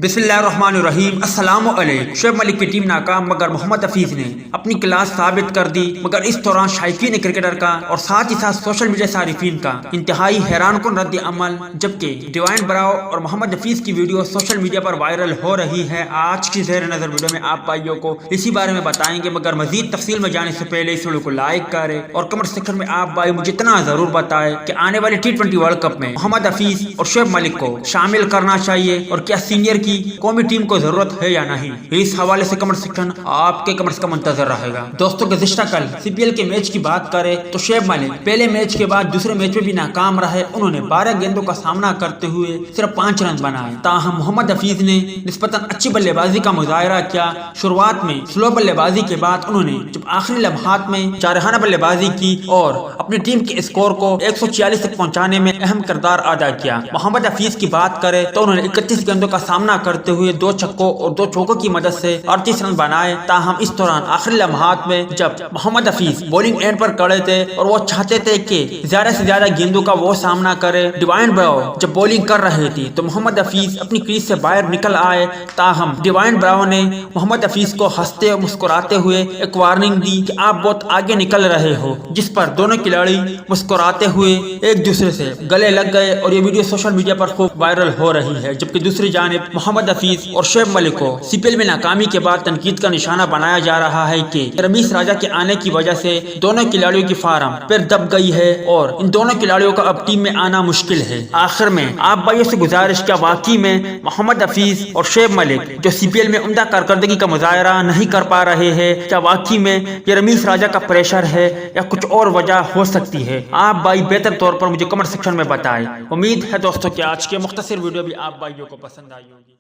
بسم اللہ الرحمن الرحیم۔ السلام علیکم۔ شعیب ملک کی ٹیم ناکام مگر محمد افسوس نے اپنی کلاس ثابت کر دی، مگر اس دوران شائقین کرکٹر کا اور ساتھ ہی ساتھ سوشل میڈیا صارفین کا انتہائی حیران کن رد عمل، جبکہ ڈیوائن براؤ اور محمد افسوس کی ویڈیو سوشل میڈیا پر وائرل ہو رہی ہے۔ آج کی زیر نظر ویڈیو میں آپ بھائیوں کو اسی بارے میں بتائیں گے، مگر مزید تفصیل میں جانے سے پہلے اس ویڈیو کو لائک کریں اور کمنٹ سیکشن میں آپ بھائی مجھے اتنا ضرور بتائیں کہ آنے والے T20 ورلڈ کپ میں محمد افسوس اور شعیب ملک کو شامل کرنا چاہیے اور کیا سینئر کی قومی ٹیم کو ضرورت ہے یا نہیں۔ اس حوالے سے کمنٹ سیکشن آپ کے کمنٹس کا منتظر رہے گا۔ دوستوں گزشتہ کل CPL کے میچ کی بات کریں تو شعیب ملک پہلے میچ کے بعد دوسرے میچ میں بھی ناکام رہے۔ انہوں نے 12 گیندوں کا سامنا کرتے ہوئے صرف 5 رن بنائے، تاہم محمد افسوس نے نسبتاً اچھی بلے بازی کا مظاہرہ کیا۔ شروعات میں سلو بلے بازی کے بعد انہوں نے جب آخری لمحات میں جارحانہ بلے بازی کی اور اپنی ٹیم کے اسکور کو 146 تک پہنچانے میں اہم کردار ادا کیا۔ محمد افسوس کی بات کریں تو انہوں نے 31 گیندوں کا سامنا کرتے ہوئے 2 چھکوں اور 2 چوکوں کی مدد سے 38 رن بنائے، تاہم اس دوران آخری لمحات میں جب محمد افسوس بولنگ اینڈ پر کھڑے تھے اور وہ چاہتے تھے کہ زیادہ سے زیادہ گیندوں کا وہ سامنا کرے، ڈیوائن براؤ جب بولنگ کر رہے تھی تو محمد افسوس اپنی کریز سے باہر نکل آئے، تاہم ڈیوائن براؤ نے محمد افسوس کو ہنستے اور مسکراتے ہوئے ایک وارننگ دی کہ آپ بہت آگے نکل رہے ہو، جس پر دونوں کھلاڑی مسکراتے ہوئے ایک دوسرے سے گلے لگ گئے اور یہ ویڈیو سوشل میڈیا پر خوب وائرل ہو رہی ہے۔ جبکہ دوسری جانب محمد افسوس اور شعیب ملک کو CPL میں ناکامی کے بعد تنقید کا نشانہ بنایا جا رہا ہے کہ رمیز راجہ کے آنے کی وجہ سے دونوں کھلاڑیوں کی فارم پھر دب گئی ہے اور ان دونوں کھلاڑیوں کا اب ٹیم میں آنا مشکل ہے۔ آخر میں آپ بھائیوں سے گزارش، کیا واقعی میں محمد افسوس اور شعیب ملک جو CPL میں عمدہ کارکردگی کا مظاہرہ نہیں کر پا رہے ہیں، کیا واقعی میں یہ رمیز راجہ کا پریشر ہے یا کچھ اور وجہ ہو سکتی ہے؟ آپ بھائی بہتر طور پر مجھے کمنٹ سیکشن میں بتائیں۔ امید ہے دوستوں کہ آج کے مختصر ویڈیو بھی آپ بھائیوں کو پسند آئی ہوگی۔